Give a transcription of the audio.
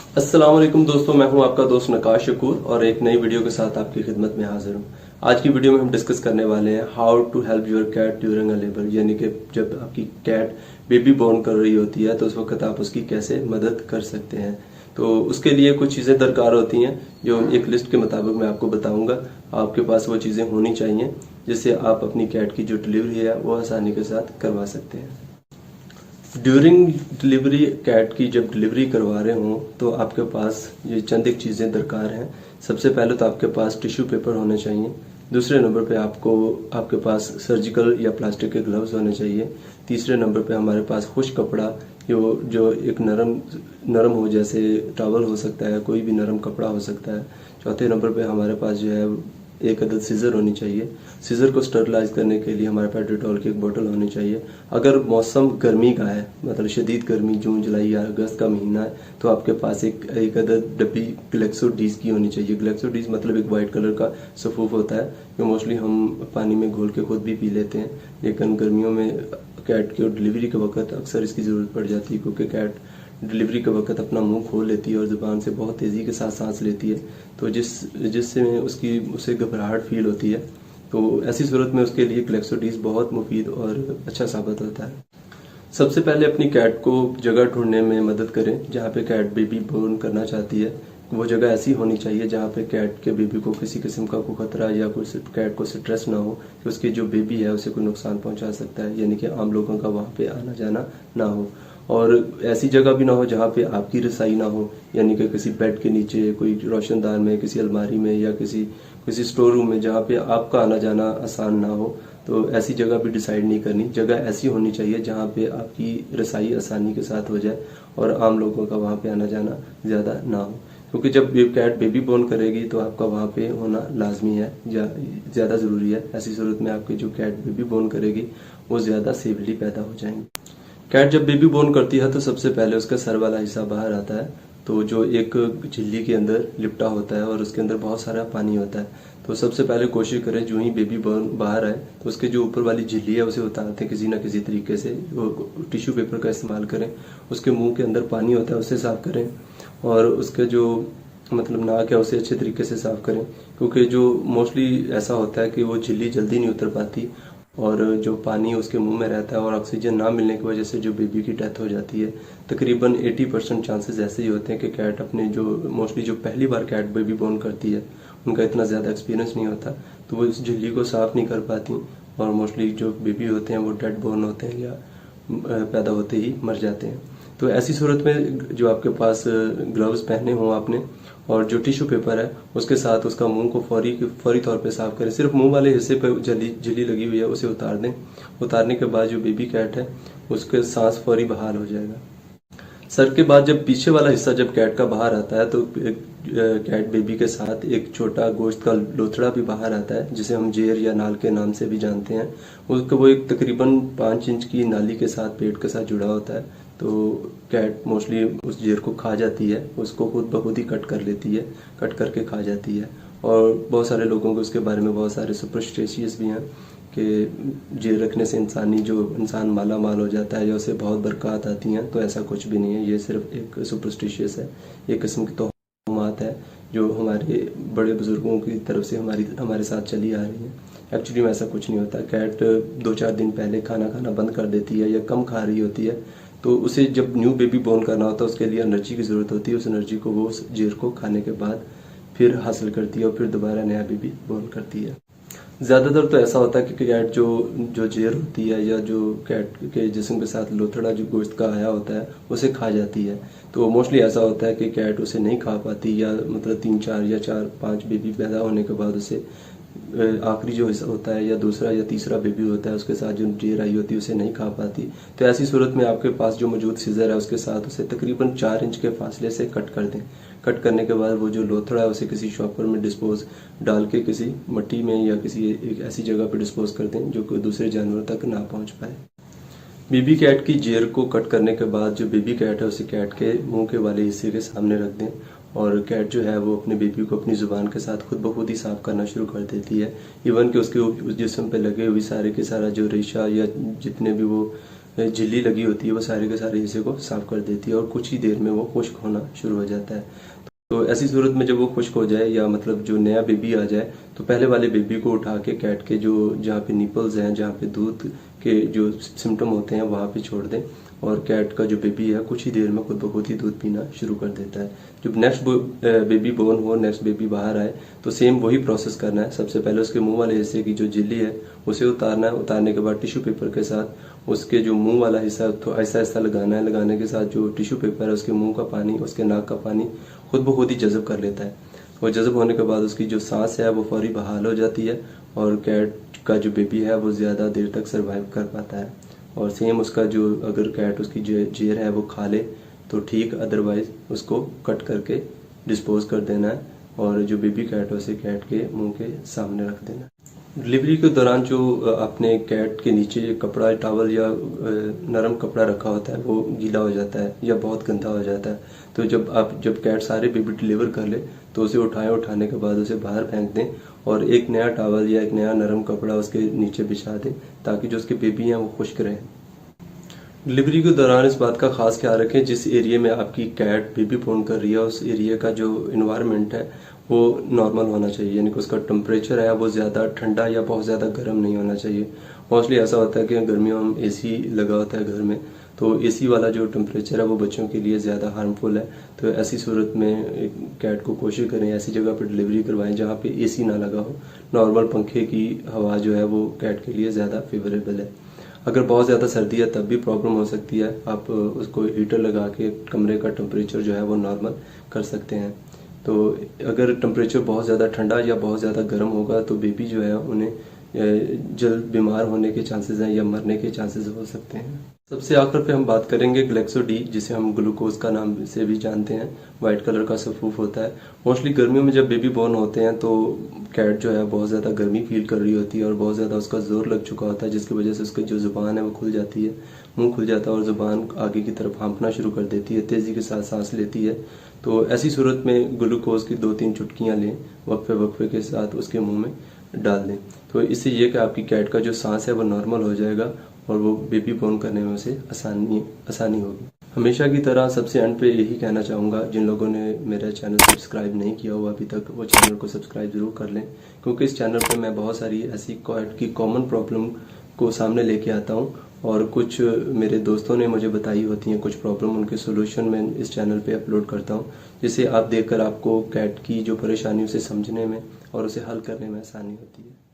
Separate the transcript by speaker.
Speaker 1: अस्सलाम वालेकुम दोस्तों, मैं हूं आपका दोस्त नकाश शकूर और एक नई वीडियो के साथ आपकी खिदमत में हाजिर हूं। आज की वीडियो में हम डिस्कस करने वाले हैं how to help your cat during a labour, यानी कि जब आपकी कैट बेबी बोर्न कर रही होती है तो उस वक्त आप उसकी कैसे मदद कर सकते हैं। तो उसके लिए कुछ चीज़ें दरकार होती हैं जो एक लिस्ट के मुताबिक मैं आपको बताऊंगा। आपके पास वो चीज़ें होनी चाहिए जिससे आप अपनी कैट की जो डिलीवरी है वो आसानी के साथ करवा सकते हैं। ड्यूरिंग डिलीवरी कैट की जब डिलीवरी करवा रहे हों तो आपके पास ये चंद एक चीज़ें दरकार हैं। सबसे पहले तो आपके पास टिश्यू पेपर होने चाहिए। दूसरे नंबर पे आपके पास सर्जिकल या प्लास्टिक के ग्लव्स होने चाहिए। तीसरे नंबर पे हमारे पास खुश्क कपड़ा जो एक नरम हो, जैसे टॉवल हो सकता है, कोई भी नरम कपड़ा हो सकता है। चौथे नंबर पे हमारे पास जो है एक अदद सीजर होनी चाहिए। सीजर को स्टरलाइज करने के लिए हमारे पास डेटॉल की एक बोतल होनी चाहिए। अगर मौसम गर्मी का है, मतलब शदीद गर्मी, जून जुलाई या अगस्त का महीना है, तो आपके पास एक अदद डब्बी ग्लेक्सोडीज की होनी चाहिए। ग्लेक्सोडीज मतलब एक वाइट कलर का सफूफ होता है जो मोस्टली हम पानी में घोल के खुद भी पी लेते हैं, लेकिन गर्मियों में कैट की डिलीवरी के वक्त अक्सर इसकी ज़रूरत पड़ जाती है, क्योंकि कैट डिलीवरी के वक्त अपना मुंह खोल लेती है और ज़ुबान से बहुत तेज़ी के साथ सांस लेती है, तो जिससे उसे घबराहट फील होती है। तो ऐसी सूरत में उसके लिए ग्लेक्सोडीज बहुत मुफीद और अच्छा साबित होता है। सबसे पहले अपनी कैट को जगह ढूंढने में मदद करें जहाँ पे कैट बेबी बोर्न करना चाहती है। वो जगह ऐसी होनी चाहिए जहाँ पे कैट के बेबी को किसी किस्म का कोई खतरा या कोई कैट को स्ट्रेस ना हो कि उसकी जो बेबी है उसे कोई नुकसान पहुंचा सकता है, यानी कि आम लोगों का वहाँ पे आना जाना ना हो। और ऐसी जगह भी ना हो जहाँ पे आपकी रसाई ना हो, यानी कि किसी बेड के नीचे, कोई रोशनदान में, किसी अलमारी में या किसी स्टोर रूम में जहाँ पे आपका आना जाना आसान ना हो। तो ऐसी जगह भी डिसाइड नहीं करनी। जगह ऐसी होनी चाहिए जहाँ पे आपकी रसाई आसानी के साथ हो जाए और आम लोगों का वहाँ पे आना जाना ज़्यादा ना हो, क्योंकि जब कैट बेबी बोर्न करेगी तो आपका वहाँ पे होना लाजमी है या ज़्यादा ज़रूरी है। ऐसी सूरत में आपकी जो कैट बेबी बोर्न करेगी वो ज़्यादा सेफली पैदा हो जाएंगी। कैट जब बेबी बोर्न करती है तो सबसे पहले उसका सर वाला हिस्सा बाहर आता है, तो जो एक झिल्ली के अंदर लिपटा होता है और उसके अंदर बहुत सारा पानी होता है। तो सबसे पहले कोशिश करें जो ही बेबी बोर्न बाहर आए तो उसके जो ऊपर वाली झिल्ली है उसे उतार दें किसी ना किसी तरीके से। टिश्यू पेपर का इस्तेमाल करें। उसके मुंह के अंदर पानी होता है उसे साफ करें और उसके जो मतलब नाक है उसे अच्छे तरीके से साफ करें, क्योंकि जो मोस्टली ऐसा होता है कि वो झिल्ली जल्दी नहीं उतर पाती और जो पानी उसके मुंह में रहता है और ऑक्सीजन ना मिलने की वजह से जो बेबी की डेथ हो जाती है। तकरीबन 80% चांसेस ऐसे ही होते हैं कि कैट अपने जो मोस्टली जो पहली बार कैट बेबी बोर्न करती है उनका इतना ज़्यादा एक्सपीरियंस नहीं होता, तो वो इस झिल्ली को साफ नहीं कर पाती और मोस्टली जो बेबी होते हैं वो डेड बोर्न होते हैं या पैदा होते ही मर जाते हैं। तो ऐसी सूरत में जो आपके पास ग्लव्स पहने हों आपने और जो टिश्यू पेपर है उसके साथ उसका मुंह को फौरी तौर पे साफ करें। सिर्फ मुंह वाले हिस्से पे झिल्ली लगी हुई है उसे उतार दें। उतारने के बाद जो बेबी कैट है उसके सांस फौरी बहाल हो जाएगा। सर के बाद जब पीछे वाला हिस्सा जब कैट का बाहर आता है तो कैट बेबी के साथ एक छोटा गोश्त का लोथड़ा भी बाहर आता है, जिसे हम जेर या नाल के नाम से भी जानते हैं। उसको वो एक तकरीबन 5 इंच की नाली के साथ पेट के साथ जुड़ा होता है। तो कैट मोस्टली उस जेर को खा जाती है, उसको खुद ब खुद ही कट कर लेती है, कट करके खा जाती है। और बहुत सारे लोगों को उसके बारे में बहुत सारे सुपरस्टिशियस भी हैं कि जेर रखने से इंसान माला माल हो जाता है या उसे बहुत बरकत आती हैं। तो ऐसा कुछ भी नहीं है, ये सिर्फ एक सुपरस्टिशियस है, एक किस्म की तोहमात है जो हमारे बड़े बुजुर्गों की तरफ से हमारे साथ चली आ रही है। एक्चुअली में ऐसा कुछ नहीं होता। कैट 2-4 दिन पहले खाना बंद कर देती है या कम खा रही होती है, तो उसे जब न्यू बेबी बोर्न करना होता है उसके लिए एनर्जी की ज़रूरत होती है। उस एनर्जी को वो उस जेर को खाने के बाद फिर हासिल करती है और फिर दोबारा नया बेबी बोर्न करती है। ज़्यादातर तो ऐसा होता है कि कैट जो जेर होती है या जो कैट के जिस्म के साथ लोथड़ा जो गोश्त का आया होता है उसे खा जाती है। तो मोस्टली ऐसा होता है कि कैट उसे नहीं खा पाती या मतलब 3-4 या 4-5 बेबी पैदा होने के बाद उसे आखिरी जो हिस्सा होता है या दूसरा या तीसरा बेबी होता है उसके साथ जो जेर आई होती है उसे नहीं खा पाती। तो ऐसी सूरत में आपके पास जो मौजूद सीजर है उसके साथ उसे तकरीबन 4 इंच के फासले से कट कर दें। कट करने के बाद वो जो लोथड़ा है उसे किसी शॉपर में डिस्पोज डाल के किसी मिट्टी में या किसी एक ऐसी जगह पर डिस्पोज कर दें जो कोई दूसरे जानवर तक ना पहुंच पाए। बेबी कैट की जेर को कट करने के बाद जो बेबी कैट है उसे कैट के मुंह के वाले हिस्से के सामने रख दें और कैट जो है वो अपने बेबी को अपनी जुबान के साथ खुद ब खुद ही साफ करना शुरू कर देती है। इवन कि उसके उस जिस्म पे लगे हुए सारे के सारा जो रेशा या जितने भी वो झिल्ली लगी होती है वो सारे के सारे हिस्से को साफ कर देती है और कुछ ही देर में वो खुश्क होना शुरू हो जाता है। तो ऐसी सूरत में जब वो खुश्क हो जाए या मतलब जो नया बेबी आ जाए तो पहले वाले बेबी को उठा के कैट के जो जहाँ पे निपल्स हैं, जहाँ पे दूध के जो सिम्टम होते हैं वहाँ पे छोड़ दें और कैट का जो बेबी है कुछ ही देर में खुद ब खुद ही दूध पीना शुरू कर देता है। जब नेक्स्ट बेबी बोर्न हो, नेक्स्ट बेबी बाहर आए तो सेम वही प्रोसेस करना है। सबसे पहले उसके मुंह वाले हिस्से की जो झिल्ली है उसे उतारना है। उतारने के बाद टिश्यू पेपर के साथ उसके जो मुंह वाला हिस्सा है तो ऐसा ऐसा लगाना है। लगाने के साथ जो टिश्यू पेपर है उसके मुंह का पानी, उसके नाक का पानी खुद ब खुद ही जज़ब कर लेता है और जज़ब होने के बाद उसकी जो सांस है वो फौरी बहाल हो जाती है और कैट का जो बेबी है वो ज़्यादा देर तक सर्वाइव कर पाता है। और सेम उसका जो अगर कैट उसकी जो जेर है वो खा ले तो ठीक, अदरवाइज उसको कट करके डिस्पोज कर देना है और जो बेबी कैट है उसे कैट के मुंह के सामने रख देना है। डिलीवरी के दौरान जो आपने कैट के नीचे कपड़ा, टॉवल या नरम कपड़ा रखा होता है वो गीला हो जाता है या बहुत गंदा हो जाता है। तो जब कैट सारे बेबी डिलीवर कर ले तो उसे उठाने के बाद उसे बाहर फेंक दें और एक नया टॉवल या एक नया नरम कपड़ा उसके नीचे बिछा दें ताकि जो उसके बेबी हैं वो खुश्क रहें। डिलीवरी के दौरान इस बात का खास ख्याल रखें जिस एरिया में आपकी कैट बेबी बोर्न कर रही है उस एरिया का जो इन्वायरमेंट है वो नॉर्मल होना चाहिए, यानी कि उसका टेम्परेचर है वो ज़्यादा ठंडा या बहुत ज़्यादा गर्म नहीं होना चाहिए। मोस्टली ऐसा होता है कि गर्मियों में एसी लगा होता है घर में, तो एसी वाला जो टेम्परेचर है वो बच्चों के लिए ज़्यादा हार्मफुल है। तो ऐसी सूरत में कैट को कोशिश करें ऐसी जगह पर डिलीवरी करवाएं जहाँ पे एसी ना लगा हो। नॉर्मल पंखे की हवा जो है वो कैट के लिए ज़्यादा फेवरेबल है। अगर बहुत ज़्यादा सर्दी है तब भी प्रॉब्लम हो सकती है, आप उसको हीटर लगा के कमरे का टेम्परेचर जो है वो नॉर्मल कर सकते हैं। तो अगर टेम्परेचर बहुत ज़्यादा ठंडा या बहुत ज़्यादा गर्म होगा तो बेबी जो है उन्हें जल्द बीमार होने के चांसेस हैं या मरने के चांसेस हो सकते हैं। सबसे आखिर पे हम बात करेंगे ग्लेक्सो डी, जिसे हम ग्लूकोज का नाम से भी जानते हैं। वाइट कलर का सफूफ होता है। मोस्टली गर्मियों में जब बेबी बोर्न होते हैं तो कैट जो है बहुत ज़्यादा गर्मी फील कर रही होती है और बहुत ज़्यादा उसका जोर लग चुका होता है जिसकी वजह से उसकी जो ज़ुबान है वो खुल जाती है, मुंह खुल जाता है और ज़ुबान आगे की तरफ हाँफना शुरू कर देती है, तेज़ी के साथ सांस लेती है। तो ऐसी सूरत में ग्लूकोज की 2-3 चुटकियाँ लें, वक्फे के साथ उसके मुंह में डाल दें। तो इससे ये कि आपकी कैट का जो सांस है वो नॉर्मल हो जाएगा और वो बेबी बोर्न करने में उसे आसानी होगी। हमेशा की तरह सबसे एंड पे यही कहना चाहूँगा, जिन लोगों ने मेरा चैनल सब्सक्राइब नहीं किया हुआ अभी तक वो चैनल को सब्सक्राइब ज़रूर कर लें, क्योंकि इस चैनल पे मैं बहुत सारी ऐसी कैट की कॉमन प्रॉब्लम को सामने लेके आता हूँ और कुछ मेरे दोस्तों ने मुझे बताई होती हैं कुछ प्रॉब्लम, उनके सोल्यूशन मैं इस चैनल पे अपलोड करता हूँ, जिसे आप देखकर आपको कैट की जो परेशानी उसे समझने में और उसे हल करने में आसानी होती है।